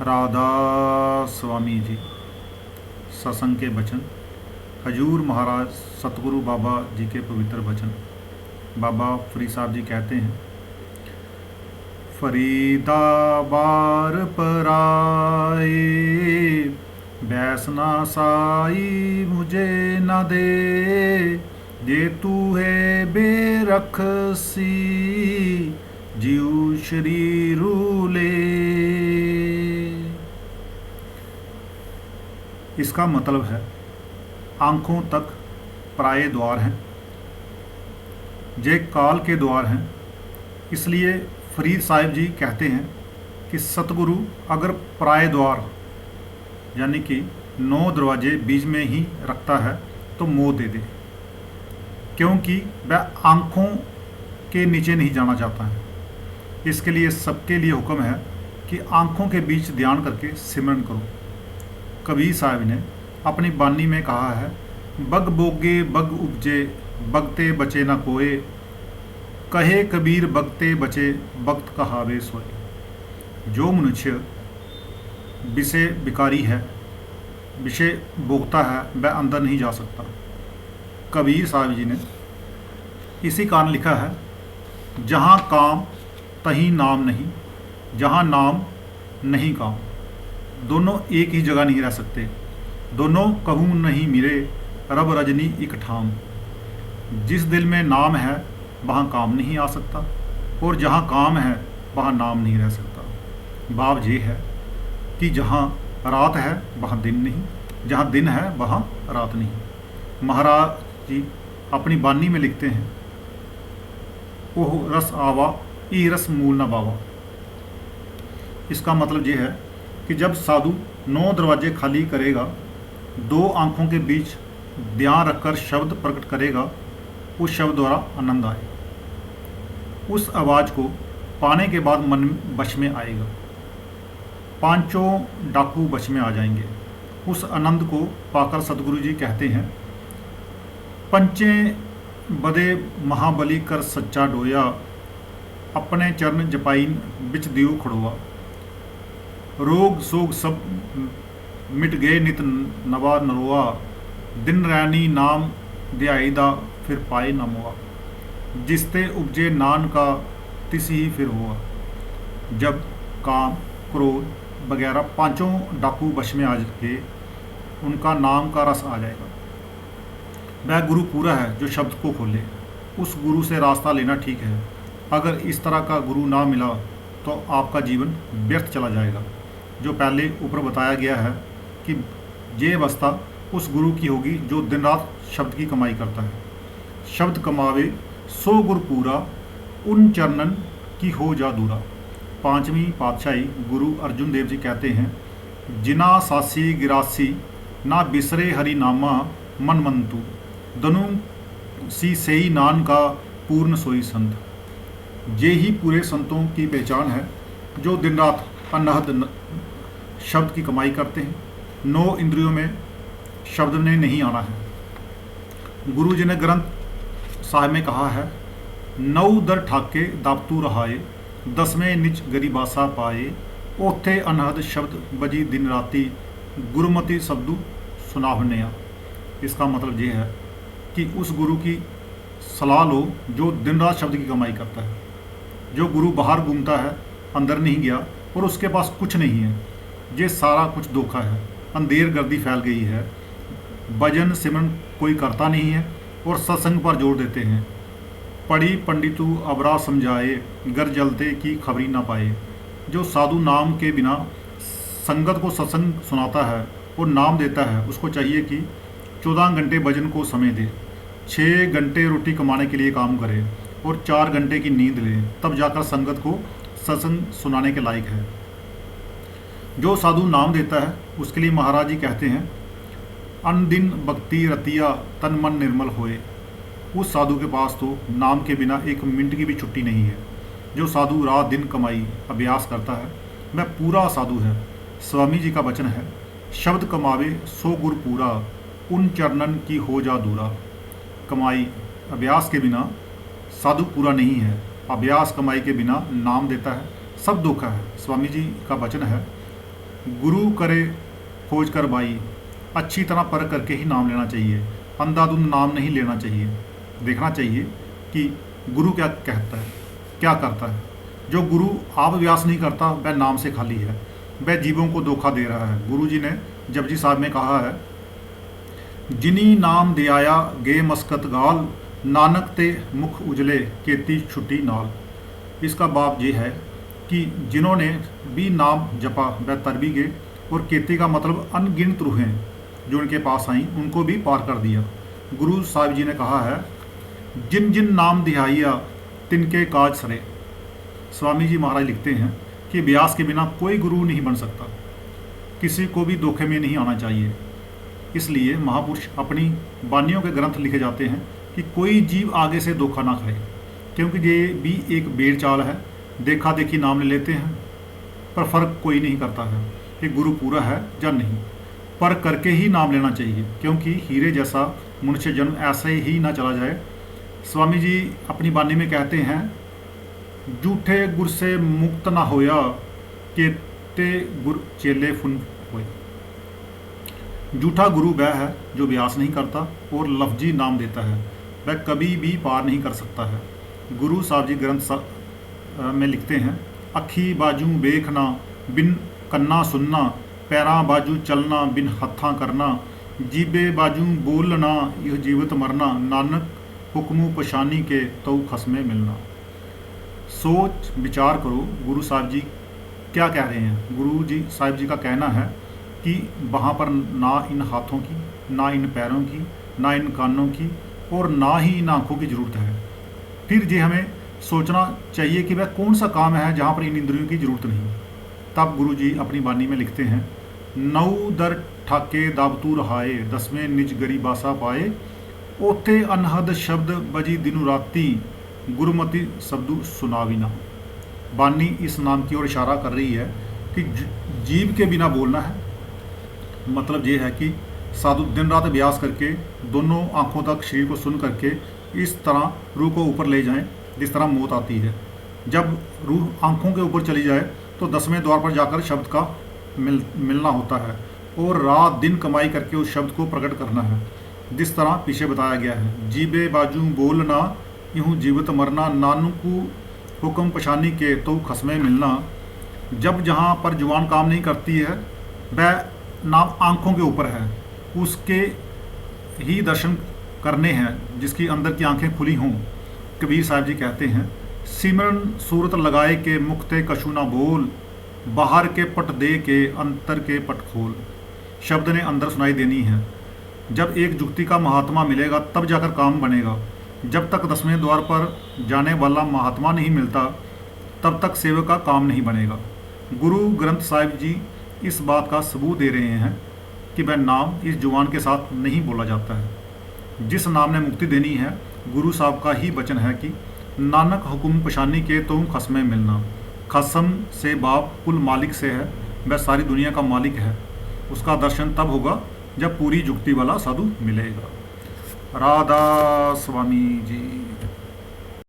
राधा स्वामी जी सत्संग के वचन। हजूर महाराज सतगुरु बाबा जी के पवित्र वचन। बाबा फरीद साहब जी कहते हैं, फरीदा बार पर आए, बैसना साई मुझे न दे, जे तू है बेरखसी जीव शरीर ले। इसका मतलब है आंखों तक पराये द्वार हैं, जे काल के द्वार हैं। इसलिए फरीद साहिब जी कहते हैं कि सतगुरु अगर पराये द्वार यानी कि 9 दरवाजे बीच में ही रखता है तो मोह दे दे, क्योंकि वह आंखों के नीचे नहीं जाना चाहता है। इसके लिए सबके लिए हुक्म है कि आंखों के बीच ध्यान करके सिमरन करो। कबीर साहब ने अपनी बानी में कहा है, बग बोगे बग उपजे, बगते बचे न कोए, कहे कबीर बगते बचे, बगत कहावे सोए। जो मनुष्य विषय विकारी है, विषय भोगता है, वह अंदर नहीं जा सकता। कबीर साहब जी ने इसी कारण लिखा है, जहाँ काम तहीं नाम नहीं, जहाँ नाम नहीं काम। दोनों एक ही जगह नहीं रह सकते, दोनों कहूँ नहीं मिले, रब रजनी एक ठाम। जिस दिल में नाम है वहाँ काम नहीं आ सकता, और जहाँ काम है वहाँ नाम नहीं रह सकता। भाव ये है कि जहाँ रात है वहाँ दिन नहीं, जहाँ दिन है वहाँ रात नहीं। महाराज जी अपनी बानी में लिखते हैं, ओह रस आवा ई रस मूल न बावा। इसका मतलब ये है कि जब साधु 9 दरवाजे खाली करेगा, 2 आंखों के बीच ध्यान रखकर शब्द प्रकट करेगा, उस शब्द द्वारा आनंद आए। उस आवाज़ को पाने के बाद मन वश में आएगा, 5 डाकू वश में आ जाएंगे। उस आनंद को पाकर सतगुरु जी कहते हैं, पंचे बदे महाबली कर सच्चा डोया, अपने चरण जपाइन बिच दियो खड़ोआ। रोग सोग सब मिट गए नित नवा नरोआ, दिन रैनी नाम ध्याई दा फिर पाए न मोआ। जिसते उपजे नान का तिस ही फिर हुआ। जब काम क्रोध वगैरह 5 डाकू वश में आ के उनका नाम का रस आ जाएगा। वह गुरु पूरा है जो शब्द को खोले। उस गुरु से रास्ता लेना ठीक है। अगर इस तरह का गुरु ना मिला तो आपका जीवन व्यर्थ चला जाएगा। जो पहले ऊपर बताया गया है कि ये अवस्था उस गुरु की होगी जो दिन रात शब्द की कमाई करता है। शब्द कमावे सो गुर पूरा, उन चरणन की हो जा दूरा। 5वीं पातशाही गुरु अर्जुन देव जी कहते हैं, जिना सासी गिरासी ना बिसरे हरि नामा, मन मंतु दनु सी सेई नान का पूर्ण सोई संत। ये ही पूरे संतों की पहचान है जो दिन रात अनहद शब्द की कमाई करते हैं। 9 इंद्रियों में शब्द ने नहीं आना है। गुरु जी ने ग्रंथ साहिब में कहा है, 9 दर ठाके दापतू रहाए, 10वें निच गरीबासा पाए, ओथे अनहद शब्द बजी दिन राती, गुरुमति शब्दु सुनावनया। इसका मतलब ये है कि उस गुरु की सलाह लो जो दिन रात शब्द की कमाई करता है। जो गुरु बाहर घूमता है, अंदर नहीं गया और उसके पास कुछ नहीं है, ये सारा कुछ धोखा है। अंधेर गर्दी फैल गई है। भजन सिमरन कोई करता नहीं है और सत्संग पर जोर देते हैं। पढ़ी पंडितु अबरा समझाए, घर जलते की खबरी ना पाए। जो साधु नाम के बिना संगत को सत्संग सुनाता है और नाम देता है, उसको चाहिए कि 14 घंटे भजन को समय दे, 6 घंटे रोटी कमाने के लिए काम करे और 4 घंटे की नींद ले, तब जाकर संगत को सत्संग सुनाने के लायक है। जो साधु नाम देता है उसके लिए महाराज जी कहते हैं, अन दिन भक्ति रतिया तन मन निर्मल होए। उस साधु के पास तो नाम के बिना 1 मिनट की भी छुट्टी नहीं है। जो साधु रात दिन कमाई अभ्यास करता है वह पूरा साधु है। स्वामी जी का वचन है, शब्द कमावे सो गुर पूरा, उन चरणन की हो जा दूरा। कमाई अभ्यास के बिना साधु पूरा नहीं है। अभ्यास कमाई के बिना नाम देता है, सब धोखा है। स्वामी जी का वचन है, गुरु करे खोज कर बाई, अच्छी तरह परख करके ही नाम लेना चाहिए, अंधाधुंध नाम नहीं लेना चाहिए। देखना चाहिए कि गुरु क्या कहता है, क्या करता है। जो गुरु आप अभ्यास नहीं करता वह नाम से खाली है, वह जीवों को धोखा दे रहा है। गुरु जी ने जपजी साहब में कहा है, जिनी नाम दियाया गे मस्कत गाल, नानक ते मुख उजले केती छुट्टी नाल। इसका बाब ये है कि जिन्होंने भी नाम जपा वह तर भी गए, और केती का मतलब अनगिनत रूहें जो उनके पास आई उनको भी पार कर दिया। गुरु साहिब जी ने कहा है, जिन जिन नाम दिहाइया तिनके काज सरे। स्वामी जी महाराज लिखते हैं कि अभ्यास के बिना कोई गुरु नहीं बन सकता, किसी को भी धोखे में नहीं आना चाहिए। इसलिए महापुरुष अपनी वानियों के ग्रंथ लिखे जाते हैं कि कोई जीव आगे से धोखा ना खाए, क्योंकि ये भी एक बेड़ चाल है। देखा देखी नाम ले लेते हैं पर फर्क कोई नहीं करता है कि गुरु पूरा है या नहीं। पर करके ही नाम लेना चाहिए, क्योंकि हीरे जैसा मनुष्य जन्म ऐसे ही ना चला जाए। स्वामी जी अपनी वाणी में कहते हैं, जूठे गुर से मुक्त ना होया, केते गुर चेले फुन होए। जूठा गुरु वह है जो अभ्यास नहीं करता और लफ्जी नाम देता है, वह कभी भी पार नहीं कर सकता है। गुरु साहब जी ग्रंथ में लिखते हैं, अखी बाजू बेखना बिन कन्ना सुनना, पैरा बाजू चलना बिन हत्था करना, जीबे बाजू बोलना यह जीवित मरना, नानक हुक्मु पशानी के तो खसमे मिलना। सोच विचार करो गुरु साहब जी क्या कह रहे हैं। गुरु जी साहब जी का कहना है कि वहाँ पर ना इन हाथों की, ना इन पैरों की, ना इन कानों की और ना ही इन आँखों की ज़रूरत है। फिर जी हमें सोचना चाहिए कि वह कौन सा काम है जहाँ पर इन इंद्रियों की ज़रूरत नहीं। तब गुरु जी अपनी वाणी में लिखते हैं, नौ दर ठाके दाबतू रहाए, दसवें निज गरी बासा पाए, ओते अनहद शब्द बजी दिनु राती, गुरुमति शब्दु सुनाविना। वाणी इस नाम की ओर इशारा कर रही है कि जीव के बिना बोलना है। मतलब ये है कि साधु दिन रात अभ्यास करके दोनों आँखों तक शरीर को सुन करके इस तरह रूह को ऊपर ले जाएं जिस तरह मौत आती है। जब रूह आँखों के ऊपर चली जाए तो 10वें द्वार पर जाकर शब्द का मिलना होता है और रात दिन कमाई करके उस शब्द को प्रकट करना है, जिस तरह पीछे बताया गया है। जीबे बाजू बोलना यूँ जीवित मरना, नानकू हुक्म पशानी के तो खसमे मिलना। जब जहाँ पर जुबान काम नहीं करती है वह नाम आँखों के ऊपर है, उसके ही दर्शन करने हैं जिसकी अंदर की आंखें खुली हों। कबीर साहब जी कहते हैं, सिमरन सूरत लगाए के मुक्ते कशु ना बोल, बाहर के पट दे के अंतर के पट खोल। शब्द ने अंदर सुनाई देनी है। जब एक जुक्ति का महात्मा मिलेगा तब जाकर काम बनेगा। जब तक 10वें द्वार पर जाने वाला महात्मा नहीं मिलता तब तक सेवक का काम नहीं बनेगा। गुरु ग्रंथ साहिब जी इस बात का सबूत दे रहे हैं कि वह नाम इस जुबान के साथ नहीं बोला जाता है। जिस नाम ने मुक्ति देनी है, गुरु साहब का ही वचन है कि नानक हुक्म पशानी के तो खसमें मिलना। खसम से बाप कुल मालिक से है, वह सारी दुनिया का मालिक है। उसका दर्शन तब होगा जब पूरी जुक्ति वाला साधु मिलेगा। राधा स्वामी जी।